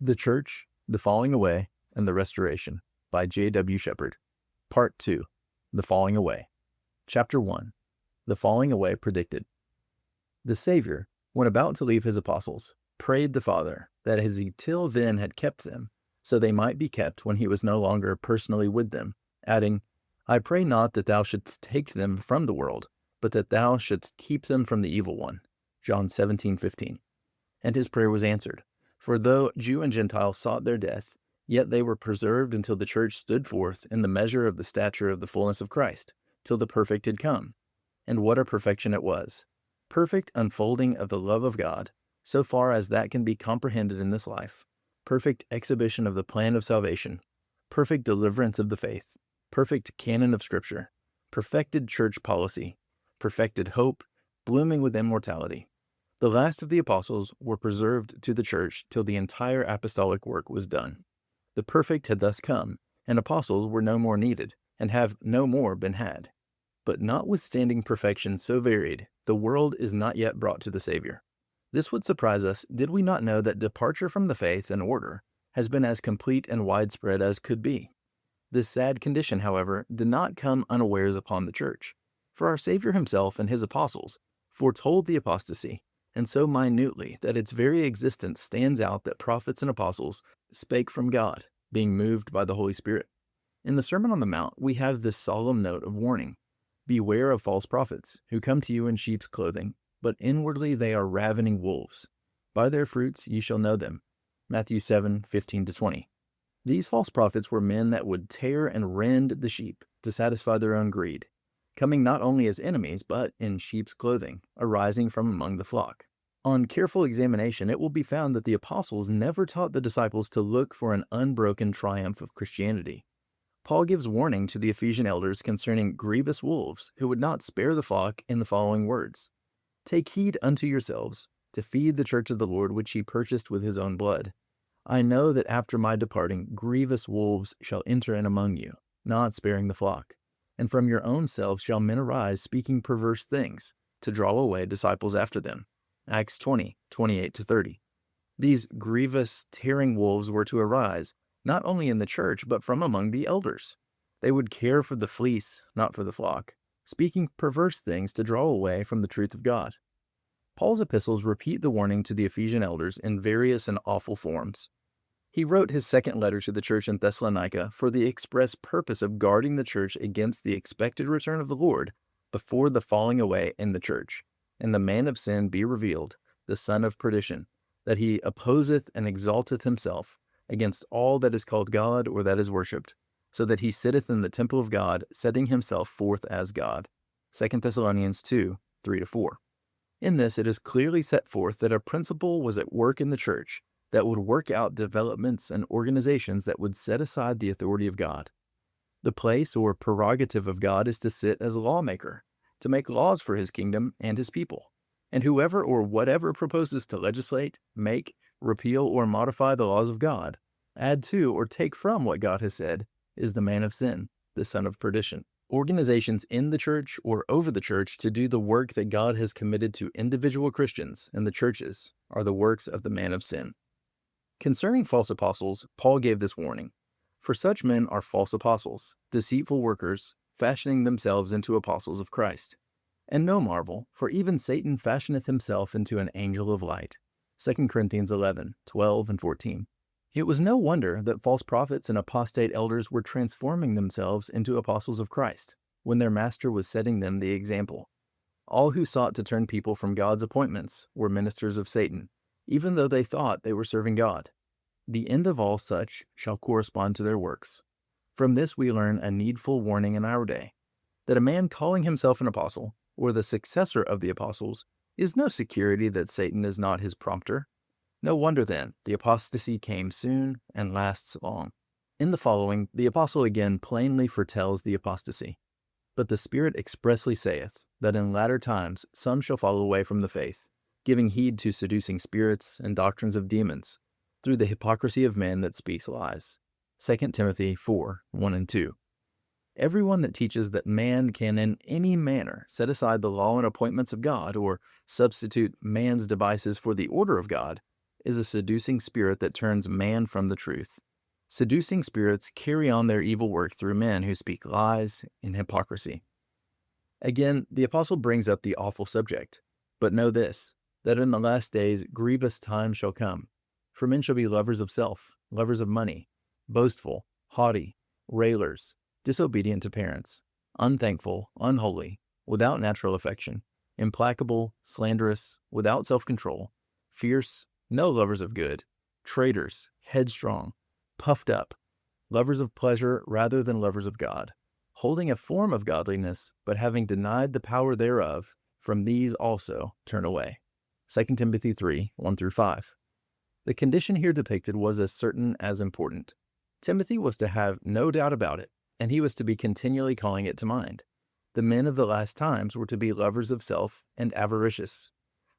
The Church, the Falling Away, and the Restoration by J.W. Shepherd. Part 2. The Falling Away. Chapter 1. The Falling Away Predicted. The Savior, when about to leave his apostles, prayed the Father that as he till then had kept them, so they might be kept when he was no longer personally with them, adding, I pray not that thou shouldst take them from the world, but that thou shouldst keep them from the evil one. John 17:15. And his prayer was answered. For though Jew and Gentile sought their death, yet they were preserved until the church stood forth in the measure of the stature of the fullness of Christ, till the perfect had come. And what a perfection it was! Perfect unfolding of the love of God, so far as that can be comprehended in this life. Perfect exhibition of the plan of salvation. Perfect deliverance of the faith. Perfect canon of Scripture. Perfected church policy. Perfected hope, blooming with immortality. The last of the apostles were preserved to the church till the entire apostolic work was done. The perfect had thus come, and apostles were no more needed, and have no more been had. But notwithstanding perfection so varied, the world is not yet brought to the Savior. This would surprise us did we not know that departure from the faith and order has been as complete and widespread as could be. This sad condition, however, did not come unawares upon the church, for our Savior himself and his apostles foretold the apostasy, and so minutely that its very existence stands out that prophets and apostles spake from God, being moved by the Holy Spirit. In the Sermon on the Mount, we have this solemn note of warning. Beware of false prophets, who come to you in sheep's clothing, but inwardly they are ravening wolves. By their fruits ye shall know them. Matthew 7:15-20. These false prophets were men that would tear and rend the sheep to satisfy their own greed, coming not only as enemies, but in sheep's clothing, arising from among the flock. On careful examination, it will be found that the apostles never taught the disciples to look for an unbroken triumph of Christianity. Paul gives warning to the Ephesian elders concerning grievous wolves who would not spare the flock in the following words. Take heed unto yourselves, to feed the church of the Lord which he purchased with his own blood. I know that after my departing, grievous wolves shall enter in among you, not sparing the flock. And from your own selves shall men arise speaking perverse things, to draw away disciples after them. Acts 20:28-30. These grievous, tearing wolves were to arise, not only in the church, but from among the elders. They would care for the fleece, not for the flock, speaking perverse things to draw away from the truth of God. Paul's epistles repeat the warning to the Ephesian elders in various and awful forms. He wrote his second letter to the church in Thessalonica for the express purpose of guarding the church against the expected return of the Lord before the falling away in the church, and the man of sin be revealed, the son of perdition, that he opposeth and exalteth himself against all that is called God or that is worshipped, so that he sitteth in the temple of God, setting himself forth as God. 2 Thessalonians 2:3-4. In this, it is clearly set forth that a principle was at work in the church that would work out developments and organizations that would set aside the authority of God. The place or prerogative of God is to sit as lawmaker, to make laws for his kingdom and his people. And whoever or whatever proposes to legislate, make, repeal, or modify the laws of God, add to or take from what God has said, is the man of sin, the son of perdition. Organizations in the church or over the church to do the work that God has committed to individual Christians and the churches are the works of the man of sin. Concerning false apostles, Paul gave this warning. For such men are false apostles, deceitful workers, fashioning themselves into apostles of Christ. And no marvel, for even Satan fashioneth himself into an angel of light. 2 Corinthians 11:12-14. It was no wonder that false prophets and apostate elders were transforming themselves into apostles of Christ, when their master was setting them the example. All who sought to turn people from God's appointments were ministers of Satan, even though they thought they were serving God. The end of all such shall correspond to their works. From this we learn a needful warning in our day, that a man calling himself an apostle, or the successor of the apostles, is no security that Satan is not his prompter. No wonder, then, the apostasy came soon and lasts long. In the following, the apostle again plainly foretells the apostasy. But the Spirit expressly saith, that in latter times some shall fall away from the faith, giving heed to seducing spirits and doctrines of demons, through the hypocrisy of men that speaks lies. 2 Timothy 4:1-2. Everyone that teaches that man can in any manner set aside the law and appointments of God, or substitute man's devices for the order of God, is a seducing spirit that turns man from the truth. Seducing spirits carry on their evil work through men who speak lies and hypocrisy. Again, the apostle brings up the awful subject. But know this, that in the last days grievous times shall come. For men shall be lovers of self, lovers of money, boastful, haughty, railers, disobedient to parents, unthankful, unholy, without natural affection, implacable, slanderous, without self-control, fierce, no lovers of good, traitors, headstrong, puffed up, lovers of pleasure rather than lovers of God, holding a form of godliness, but having denied the power thereof, from these also turn away. 2 Timothy 3, 1-5. The condition here depicted was as certain as important. Timothy was to have no doubt about it, and he was to be continually calling it to mind. The men of the last times were to be lovers of self and avaricious.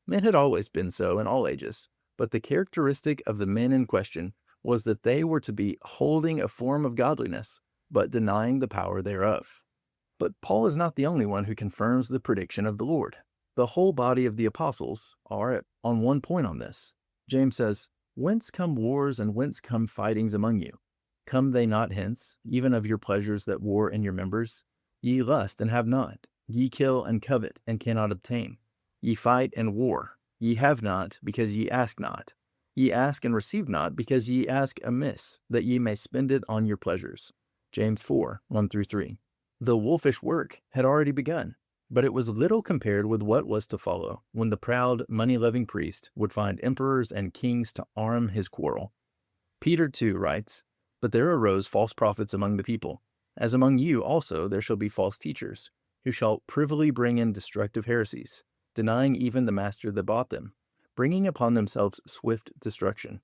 Men had always been so in all ages, but the characteristic of the men in question was that they were to be holding a form of godliness, but denying the power thereof. But Paul is not the only one who confirms the prediction of the Lord. The whole body of the apostles are on one point on this. James says, "Whence come wars and whence come fightings among you? Come they not hence, even of your pleasures that war in your members? Ye lust and have not. Ye kill and covet and cannot obtain. Ye fight and war. Ye have not, because ye ask not. Ye ask and receive not, because ye ask amiss, that ye may spend it on your pleasures." James 4, 1-3. The wolfish work had already begun, but it was little compared with what was to follow when the proud, money-loving priest would find emperors and kings to arm his quarrel. Peter too writes, "But there arose false prophets among the people, as among you also there shall be false teachers, who shall privily bring in destructive heresies, denying even the master that bought them, bringing upon themselves swift destruction.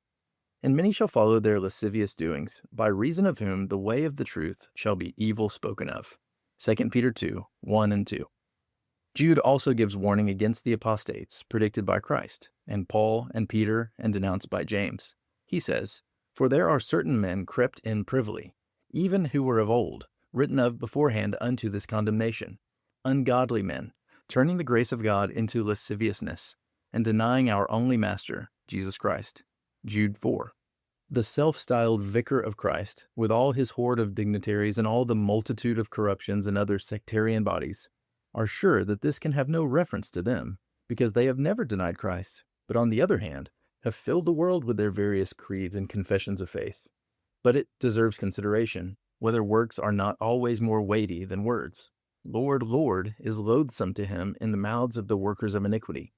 And many shall follow their lascivious doings, by reason of whom the way of the truth shall be evil spoken of." 2 Peter 2, 1-2. Jude also gives warning against the apostates predicted by Christ, and Paul and Peter, and denounced by James. He says, "For there are certain men crept in privily, even who were of old, written of beforehand unto this condemnation, ungodly men, turning the grace of God into lasciviousness, and denying our only Master, Jesus Christ." Jude 4. The self-styled vicar of Christ, with all his horde of dignitaries and all the multitude of corruptions and other sectarian bodies, are sure that this can have no reference to them, because they have never denied Christ, but on the other hand, have filled the world with their various creeds and confessions of faith. But it deserves consideration, whether works are not always more weighty than words. "Lord, Lord," is loathsome to him in the mouths of the workers of iniquity.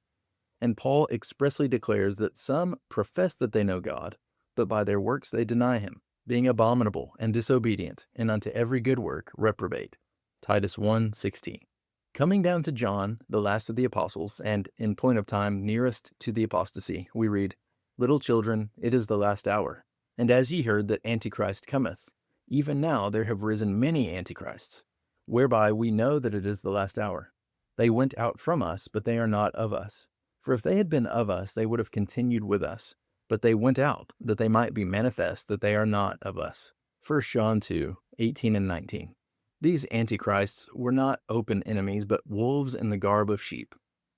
And Paul expressly declares that some profess that they know God, but by their works they deny him, being abominable and disobedient, and unto every good work reprobate. Titus 1:16. Coming down to John, the last of the apostles, and in point of time nearest to the apostasy, we read, "Little children, it is the last hour. And as ye heard that Antichrist cometh, even now there have risen many Antichrists, whereby we know that it is the last hour. They went out from us, but they are not of us. For if they had been of us, they would have continued with us. But they went out, that they might be manifest that they are not of us." 1 John 2, 18-19. These antichrists were not open enemies, but wolves in the garb of sheep.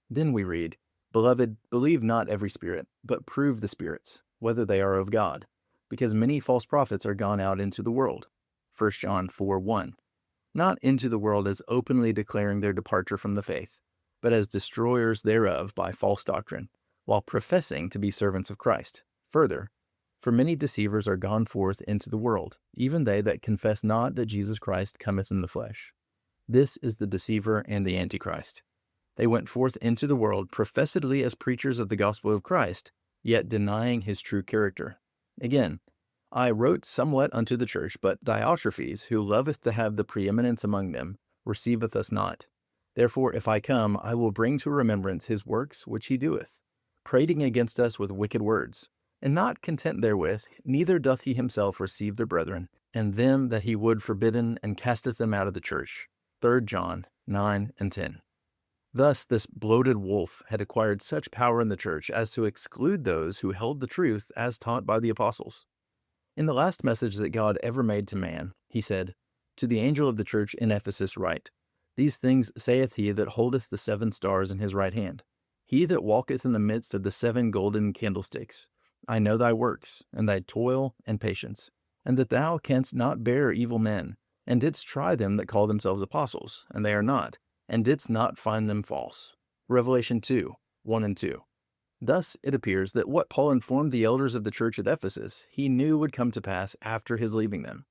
Then we read, "Beloved, believe not every spirit, but prove the spirits, whether they are of God, because many false prophets are gone out into the world." 1 John 4:1. Not into the world as openly declaring their departure from the faith, but as destroyers thereof by false doctrine, while professing to be servants of Christ. Further, "For many deceivers are gone forth into the world, even they that confess not that Jesus Christ cometh in the flesh." This is the deceiver and the Antichrist. They went forth into the world professedly as preachers of the gospel of Christ, yet denying his true character. Again, "I wrote somewhat unto the church, but Diotrephes, who loveth to have the preeminence among them, receiveth us not. Therefore, if I come, I will bring to remembrance his works which he doeth, prating against us with wicked words. And not content therewith, neither doth he himself receive the brethren, and them that he would forbidden, and casteth them out of the church." 3 John 9-10. Thus this bloated wolf had acquired such power in the church as to exclude those who held the truth as taught by the apostles. In the last message that God ever made to man, he said, "To the angel of the church in Ephesus write, These things saith he that holdeth the 7 stars in his right hand, he that walketh in the midst of the 7 golden candlesticks. I know thy works, and thy toil and patience, and that thou canst not bear evil men, and didst try them that call themselves apostles, and they are not, and didst not find them false. Revelation 2, 1 and 2. Thus it appears that what Paul informed the elders of the church at Ephesus he knew would come to pass after his leaving them.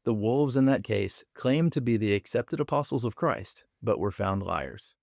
The wolves in that case claimed to be the accepted apostles of Christ, but were found liars.